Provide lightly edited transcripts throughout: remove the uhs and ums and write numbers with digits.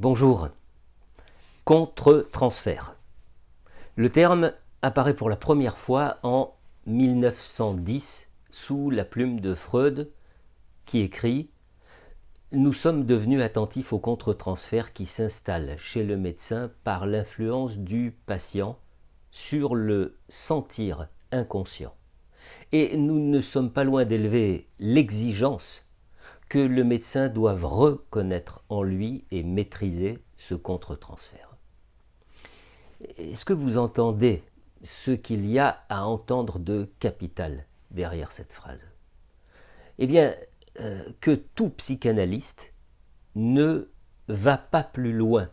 Bonjour. Contre-transfert. Le terme apparaît pour la première fois en 1910 sous la plume de Freud qui écrit « Nous sommes devenus attentifs au contre-transfert qui s'installe chez le médecin par l'influence du patient sur le sentir inconscient. Et nous ne sommes pas loin d'élever l'exigence que le médecin doive reconnaître en lui et maîtriser ce contre-transfert. » Est-ce que vous entendez ce qu'il y a à entendre de capital derrière cette phrase? Eh bien, que tout psychanalyste ne va pas plus loin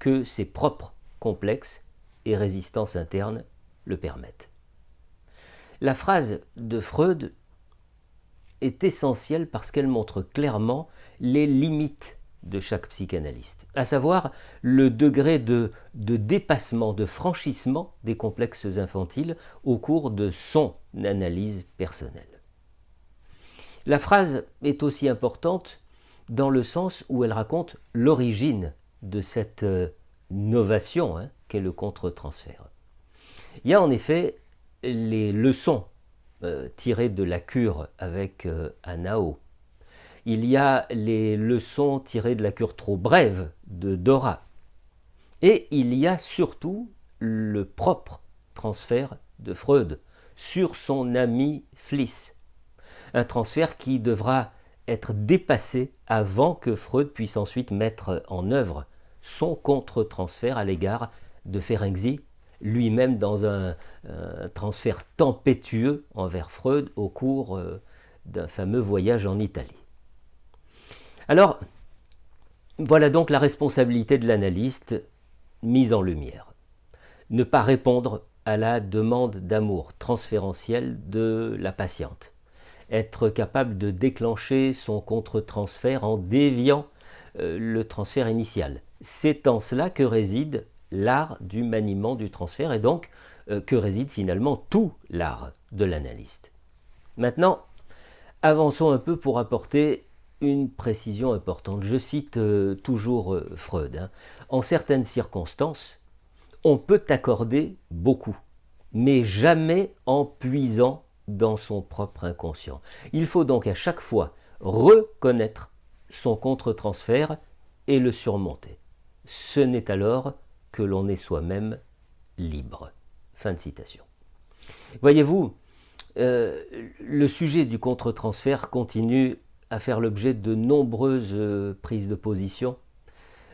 que ses propres complexes et résistances internes le permettent. La phrase de Freud est essentielle parce qu'elle montre clairement les limites de chaque psychanalyste, à savoir le degré de dépassement, de franchissement des complexes infantiles au cours de son analyse personnelle. La phrase est aussi importante dans le sens où elle raconte l'origine de cette novation qu'est le contre-transfert. Il y a en effet les leçons tirées de la cure avec Anao. Il y a les leçons tirées de la cure trop brève de Dora. Et il y a surtout le propre transfert de Freud sur son ami Fliss. Un transfert qui devra être dépassé avant que Freud puisse ensuite mettre en œuvre son contre-transfert à l'égard de Ferenczi, lui-même dans un transfert tempétueux envers Freud au cours d'un fameux voyage en Italie. Alors, voilà donc la responsabilité de l'analyste mise en lumière. Ne pas répondre à la demande d'amour transférentiel de la patiente. Être capable de déclencher son contre-transfert en déviant le transfert initial. C'est en cela que réside l'art du maniement du transfert et donc que réside finalement tout l'art de l'analyste. Maintenant, avançons un peu pour apporter une précision importante. Je cite toujours Freud. En certaines circonstances, on peut accorder beaucoup, mais jamais en puisant dans son propre inconscient. Il faut donc à chaque fois reconnaître son contre-transfert et le surmonter. Ce n'est alors que l'on est soi-même libre. Fin de citation. Voyez-vous, le sujet du contre-transfert continue à faire l'objet de nombreuses prises de position,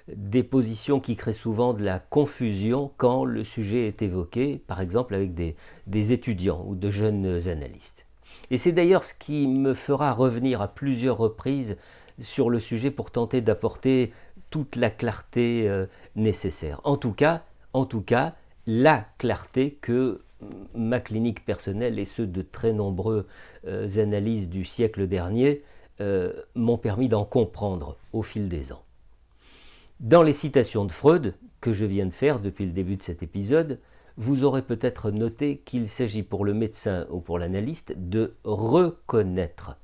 des positions qui créent souvent de la confusion quand le sujet est évoqué, par exemple avec des étudiants ou de jeunes analystes. Et c'est d'ailleurs ce qui me fera revenir à plusieurs reprises sur le sujet pour tenter d'apporter toute la clarté nécessaire. En tout cas, la clarté que ma clinique personnelle et ceux de très nombreux analystes du siècle dernier m'ont permis d'en comprendre au fil des ans. Dans les citations de Freud que je viens de faire depuis le début de cet épisode, vous aurez peut-être noté qu'il s'agit pour le médecin ou pour l'analyste de reconnaître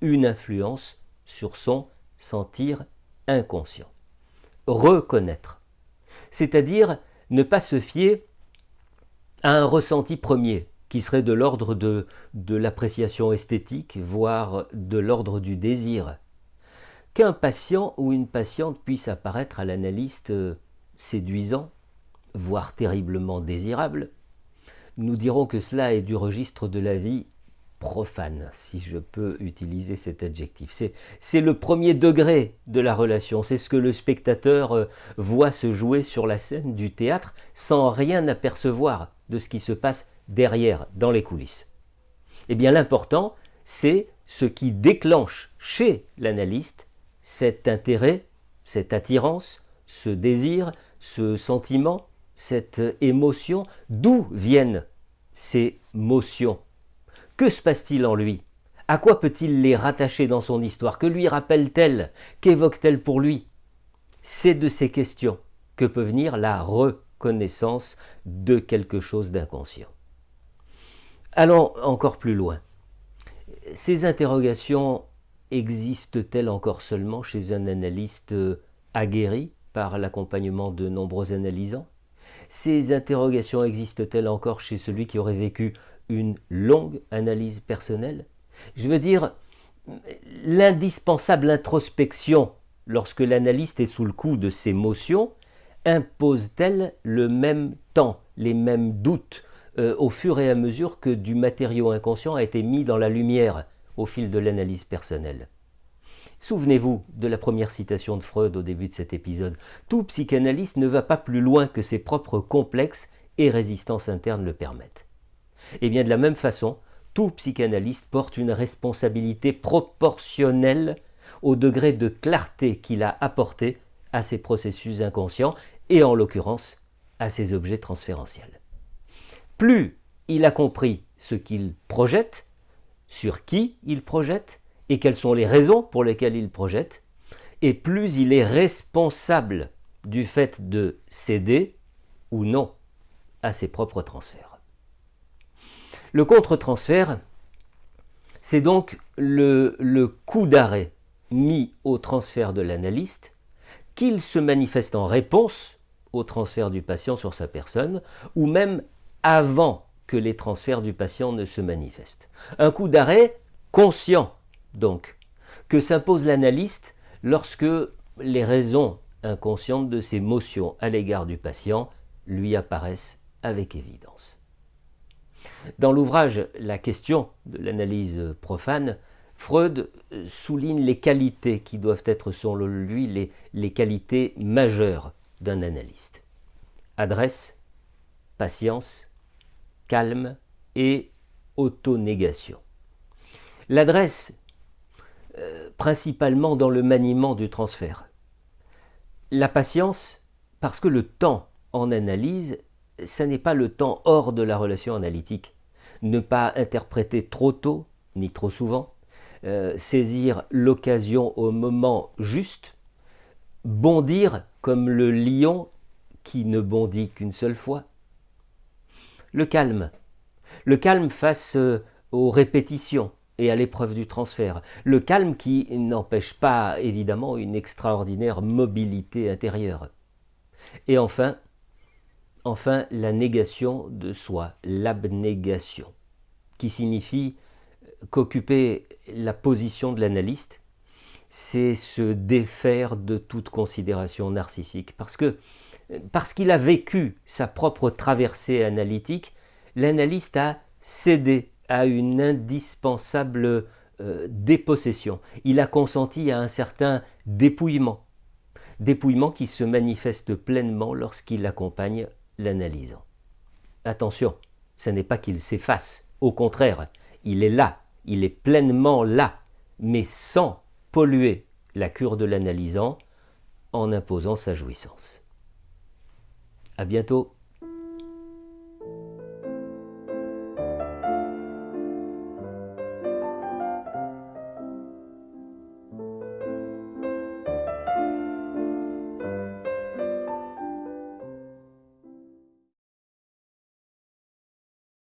une influence sur son sentir inconscient. Reconnaître, c'est-à-dire ne pas se fier à un ressenti premier qui serait de l'ordre de l'appréciation esthétique, voire de l'ordre du désir. Qu'un patient ou une patiente puisse apparaître à l'analyste séduisant, voire terriblement désirable, nous dirons que cela est du registre de la vie profane, si je peux utiliser cet adjectif. C'est le premier degré de la relation, c'est ce que le spectateur voit se jouer sur la scène du théâtre sans rien apercevoir de ce qui se passe derrière, dans les coulisses. Eh bien l'important, c'est ce qui déclenche chez l'analyste cet intérêt, cette attirance, ce désir, ce sentiment, cette émotion. D'où viennent ces motions? Que se passe-t-il en lui? À quoi peut-il les rattacher dans son histoire? Que lui rappelle-t-elle? Qu'évoque-t-elle pour lui? C'est de ces questions que peut venir la reconnaissance de quelque chose d'inconscient. Allons encore plus loin. Ces interrogations existent-elles encore seulement chez un analyste aguerri par l'accompagnement de nombreux analysants? Ces interrogations existent-elles encore chez celui qui aurait vécu une longue analyse personnelle? Je veux dire, l'indispensable introspection lorsque l'analyste est sous le coup de ses motions impose-t-elle le même temps, les mêmes doutes au fur et à mesure que du matériau inconscient a été mis dans la lumière au fil de l'analyse personnelle? Souvenez-vous de la première citation de Freud au début de cet épisode. Tout psychanalyste ne va pas plus loin que ses propres complexes et résistances internes le permettent. Et bien de la même façon, tout psychanalyste porte une responsabilité proportionnelle au degré de clarté qu'il a apporté à ses processus inconscients et en l'occurrence à ses objets transférentiels. Plus il a compris ce qu'il projette, sur qui il projette et quelles sont les raisons pour lesquelles il projette, et plus il est responsable du fait de céder ou non à ses propres transferts. Le contre-transfert, c'est donc le coup d'arrêt mis au transfert de l'analyste, qu'il se manifeste en réponse au transfert du patient sur sa personne, ou même avant que les transferts du patient ne se manifestent. Un coup d'arrêt conscient, donc, que s'impose l'analyste lorsque les raisons inconscientes de ses motions à l'égard du patient lui apparaissent avec évidence. Dans l'ouvrage La question de l'analyse profane, Freud souligne les qualités qui doivent être, selon lui, les qualités majeures d'un analyste. Adresse, patience, calme et autonégation. L'adresse, principalement dans le maniement du transfert. La patience, parce que le temps en analyse, ça n'est pas le temps hors de la relation analytique. Ne pas interpréter trop tôt, ni trop souvent, saisir l'occasion au moment juste, bondir comme le lion qui ne bondit qu'une seule fois. Le calme face aux répétitions et à l'épreuve du transfert. Le calme qui n'empêche pas évidemment une extraordinaire mobilité intérieure. Et enfin, la négation de soi, l'abnégation, qui signifie qu'occuper la position de l'analyste, c'est se défaire de toute considération narcissique. Parce qu'il a vécu sa propre traversée analytique, l'analyste a cédé à une indispensable dépossession. Il a consenti à un certain dépouillement qui se manifeste pleinement lorsqu'il accompagne l'analysant. Attention, ce n'est pas qu'il s'efface, au contraire, il est là, il est pleinement là, mais sans polluer la cure de l'analysant en imposant sa jouissance. À bientôt.